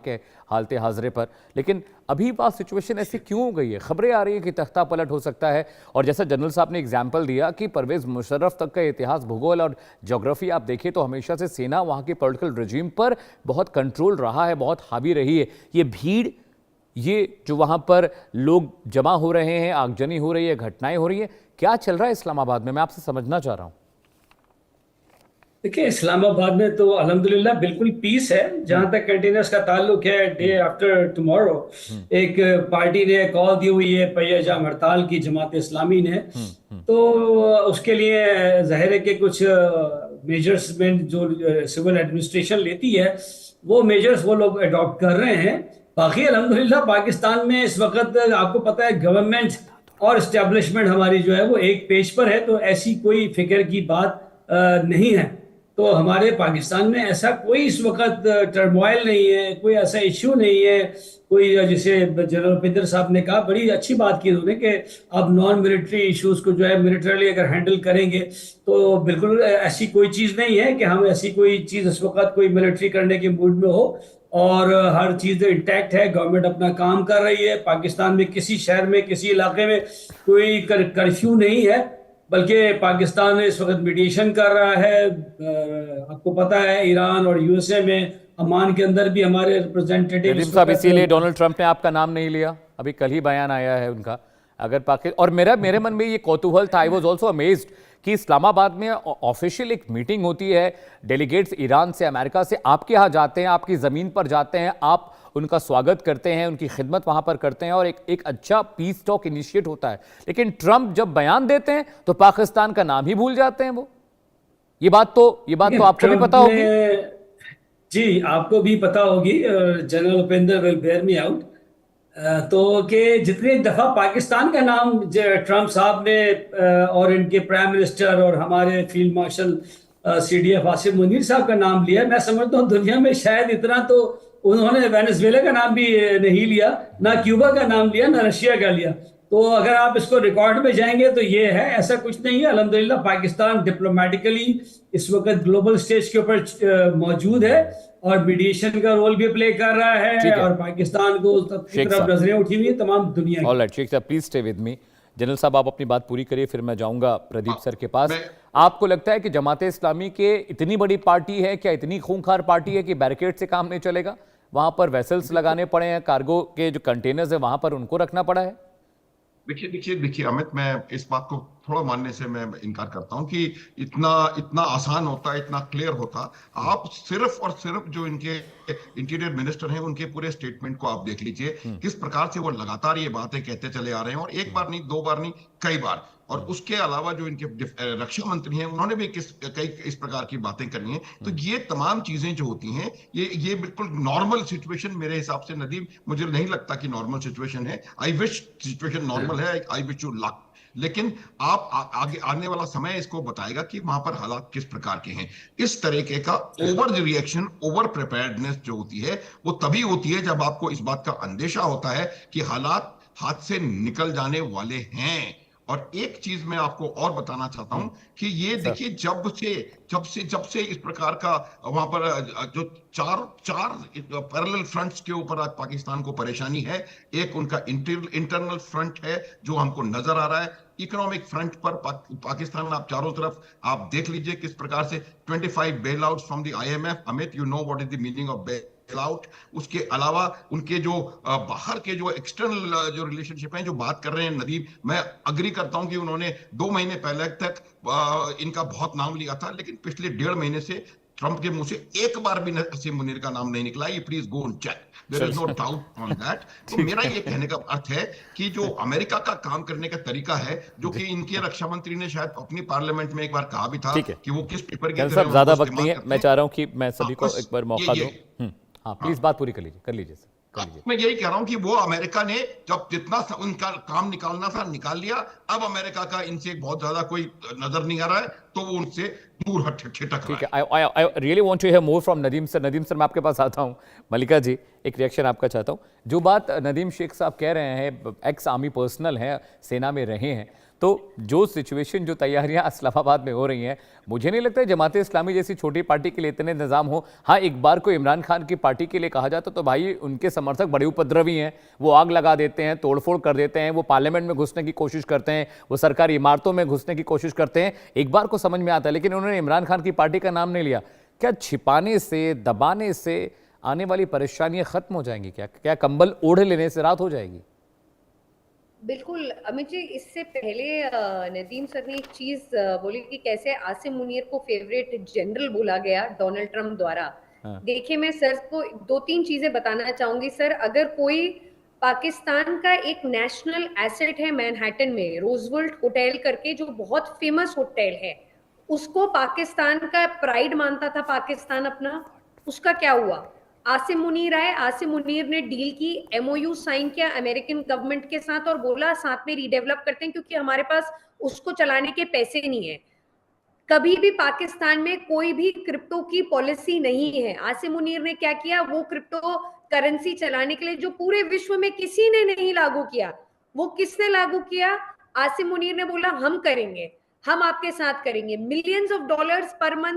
के हालते हाजरे पर। लेकिन अभी बात सिचुएशन ऐसी क्यों हो गई है? खबरें आ रही हैं कि तख्ता पलट हो सकता है। और जैसा जनरल साहब ने एग्जाम्पल दिया कि परवेज मुशर्रफ तक का इतिहास, भूगोल और ज्योग्राफी आप देखिए तो हमेशा से सेना वहाँ के पॉलिटिकल रजीम पर बहुत कंट्रोल रहा है, बहुत हावी रही है। ये भीड़, ये जो वहाँ पर लोग जमा हो रहे हैं, आगजनी हो रही है, घटनाएं हो रही है, क्या चल रहा है इस्लामाबाद में? मैं आपसे समझना चाह रहा हूँ। देखिए, इस्लामाबाद में तो अल्हम्दुलिल्लाह बिल्कुल पीस है। जहां तक कंटेनर्स का ताल्लुक है, डे आफ्टर टुमारो एक पार्टी ने कॉल दी हुई है पहिया हड़ताल की, जमात इस्लामी ने। तो उसके लिए जाहिर है कि कुछ मेजर्स में जो सिविल एडमिनिस्ट्रेशन लेती है, वो मेजर्स वो लोग अडॉप्ट कर रहे हैं। बाकी अल्हम्दुलिल्लाह पाकिस्तान में इस वक्त आपको पता है गवर्नमेंट और इस्टेब्लिशमेंट हमारी जो है वो एक पेज पर है, तो ऐसी कोई फिक्र की बात नहीं है। तो हमारे पाकिस्तान में ऐसा कोई इस वक्त टर्मोइल नहीं है, कोई ऐसा इश्यू नहीं है। कोई जिसे जनरल उपेंद्र साहब ने कहा, बड़ी अच्छी बात की उन्होंने कि अब नॉन मिलिट्री इश्यूज को जो है मिलिटरली अगर हैंडल करेंगे तो बिल्कुल ऐसी कोई चीज़ नहीं है कि हम ऐसी कोई चीज़ इस वक्त कोई मिलिट्री करने के मूड में हो। और हर चीज़ इंटैक्ट है, गवर्नमेंट अपना काम कर रही है। पाकिस्तान में किसी शहर में, किसी इलाके में कोई कर्फ्यू नहीं है, बल्कि पाकिस्तान इस वक्त मीडिएशन कर रहा है। आपको पता है ईरान और यूएसए में, अमान के अंदर भी हमारे रिप्रेजेंटेटिव नदीम इस साहब, वक्त। इसीलिए डोनाल्ड ट्रंप ने आपका नाम नहीं लिया। अभी कल ही बयान आया है उनका। अगर पाकिस्तान, और मेरे मन में ये कौतूहल था, आई वॉज ऑल्सो अमेज्ड कि इस्लामाबाद में ऑफिशियल एक मीटिंग होती है, डेलीगेट्स ईरान से, अमेरिका से आपके यहाँ जाते हैं, आपकी ज़मीन पर जाते हैं, आप उनका स्वागत करते हैं, उनकी खिदमत वहाँ पर करते हैं और एक अच्छा पीस टॉक इनिशिएट होता है। लेकिन ट्रंप जब बयान देते हैं तो पाकिस्तान का नाम ही भूल जाते हैं वो। ये बात तो आपको भी ट्रंप पता ने, होगी। जी आपको भी पता होगी, general Upendra will bear me out. तो कि जितनी दफा पाकिस्तान का नाम ट्रंप साहब ने और इनके प्राइम मिनिस्टर और हमारे field marshal CDF Asim Munir साहब का नाम लिया, मैं समझता हूँ दुनिया में शायद इतना तो उन्होंने वेनेजुएला का नाम भी नहीं लिया, ना क्यूबा का नाम लिया, ना रशिया का लिया। तो अगर आप इसको रिकॉर्ड में जाएंगे तो ये है, ऐसा कुछ नहीं है। अल्हम्दुलिल्लाह पाकिस्तान डिप्लोमेटिकली इस वक्त ग्लोबल स्टेज के ऊपर मौजूद है और मीडिएशन का रोल भी प्ले कर रहा है, ठीक है और पाकिस्तान को की शेख तरफ साहब। नजरें उठी हुई है तमाम दुनिया ऑल की। राइट शेख साहब, please stay with me. General साहब, आप अपनी बात पूरी करिए, फिर मैं जाऊंगा प्रदीप हाँ, सर के पास। मैं आपको लगता है कि जमात इस्लामी के इतनी बड़ी पार्टी है, क्या इतनी खूंखार पार्टी है कि बैरिकेड से काम नहीं चलेगा? वहां पर वेसल्स लगाने पड़े हैं, कार्गो के जो कंटेनर्स है वहां पर उनको रखना पड़ा है। देखिए देखिए देखिए अमित, मैं इस बात को थोड़ा मानने से मैं इनकार करता हूं कि इतना इतना आसान होता, इतना क्लियर होता। आप सिर्फ और सिर्फ जो इनके इंटीरियर मिनिस्टर हैं उनके पूरे स्टेटमेंट को आप देख लीजिए, किस प्रकार से वो लगातार ये बातें कहते चले आ रहे हैं, और एक बार नहीं, दो बार नहीं, कई बार। और उसके अलावा जो इनके रक्षा मंत्री हैं उन्होंने भी कई इस प्रकार की बातें करी हैं। तो ये तमाम चीजें जो होती हैं, ये बिल्कुल नॉर्मल सिचुएशन मेरे हिसाब से नदीम, मुझे नहीं लगता कि नॉर्मल सिचुएशन है। आई विश सिचुएशन नॉर्मल है, आई विश यू लक। लेकिन आगे आने वाला समय इसको बताएगा कि वहां पर हालात किस प्रकार के हैं। इस तरीके का ओवर रिएक्शन, ओवर प्रिपेयर्डनेस जो होती है, वो तभी होती है जब आपको इस बात का अंदेशा होता है कि हालात हाथ से निकल जाने वाले हैं। और एक चीज मैं आपको और बताना चाहता हूं कि ये सर। देखिए, जब से इस प्रकार का वहां पर जो चार चार पैरेलल फ्रंट्स के ऊपर आज पाकिस्तान को परेशानी है। एक उनका इंटरनल फ्रंट है जो हमको नजर आ रहा है। इकोनॉमिक फ्रंट पर पाकिस्तान, आप चारों तरफ आप देख लीजिए किस प्रकार से 25 bail out from the IMF। Amit, you know what is the meaning of out. उसके अलावा उनके जो बाहर के जो एक्सटर्नल जो रिलेशनशिप हैं, जो बात कर रहे हैं नदीम, मैं अग्री करता हूं कि उन्होंने 2 महीने पहले तक इनका बहुत नाम लिया था, लेकिन पिछले 1.5 महीने से ट्रंप के मुंह से एक बार भी असीम मुनीर का नाम नहीं निकला। ये please go and check, there is no doubt on that. तो मेरा ये कहने का अर्थ है कि जो अमेरिका का काम करने का तरीका है, जो कि इनके रक्षा मंत्री ने शायद अपनी पार्लियामेंट में एक बार कहा भी था ठीक है कि वो किस पेपर की जनरल तरह साहब, उसको ज्यादा वक्त इस्तेमाल नहीं है, करते मैं हैं। चाह रहा हूं कि मैं सभी को बस एक बार मौका दूं। हाँ प्लीज बात पूरी कर लीजिए सर, कर लीजिए। मैं यही कह रहा हूं कि वो अमेरिका ने जब जितना उनका काम निकालना था निकाल लिया। अब अमेरिका का इनसे बहुत ज्यादा कोई नजर नहीं आ रहा है। तो वो उनसे दूर छिटक ठीक रहा है, है। I really want to hear more from Nadeem sir. Nadeem sir, मैं आपके पास आता हूँ। मलिका जी, एक रिएक्शन आपका चाहता हूँ। जो बात नदीम शेख साहब कह रहे हैं, एक्स आर्मी पर्सनल हैं, सेना में रहे हैं, तो जो सिचुएशन, जो तैयारियां इस्लामाबाद में हो रही हैं, मुझे नहीं लगता है जमाते इस्लामी जैसी छोटी पार्टी के लिए इतने निज़ाम हो। हाँ, एक बार को इमरान खान की पार्टी के लिए कहा जाता तो भाई उनके समर्थक बड़े उपद्रवी हैं, वो आग लगा देते हैं, तोड़फोड़ कर देते हैं, वो पार्लियामेंट में घुसने की कोशिश करते हैं, वो सरकारी इमारतों में घुसने की कोशिश करते हैं। एक बार को समझ में आता है, लेकिन उन्होंने इमरान खान की पार्टी का नाम नहीं लिया। क्या छिपाने से, दबाने से आने वाली परेशानियां खत्म हो जाएंगी? क्या कंबल ओढ़ लेने से रात हो जाएगी? बिल्कुल अमित जी, इससे पहले नदीम सर ने एक चीज बोली कि कैसे आसिम मुनीर को फेवरेट जनरल बोला गया डोनाल्ड ट्रंप द्वारा। हाँ। देखिए, मैं सर को 2-3 चीजें बताना चाहूंगी। सर, अगर कोई पाकिस्तान का एक नेशनल एसेट है मैनहट्टन में, रोजवेल्ट होटल करके, जो बहुत फेमस होटल है, उसको पाकिस्तान का प्राइड मानता था पाकिस्तान अपना, उसका क्या हुआ? आसिम मुनीर आए, आसिम मुनीर ने डील की, एमओयू साइन किया अमेरिकन गवर्नमेंट के साथ और बोला साथ में रीडेवलप करते हैं, क्योंकि हमारे पास उसको चलाने के पैसे नहीं है। कभी भी पाकिस्तान में कोई भी क्रिप्टो की पॉलिसी नहीं है। आसिम मुनीर ने क्या किया? वो क्रिप्टो करेंसी चलाने के लिए जो पूरे विश्व में किसी ने नहीं लागू किया, वो किसने लागू किया? आसिम मुनीर ने बोला हम करेंगे, हम आपके साथ करेंगे। Millions of dollars per month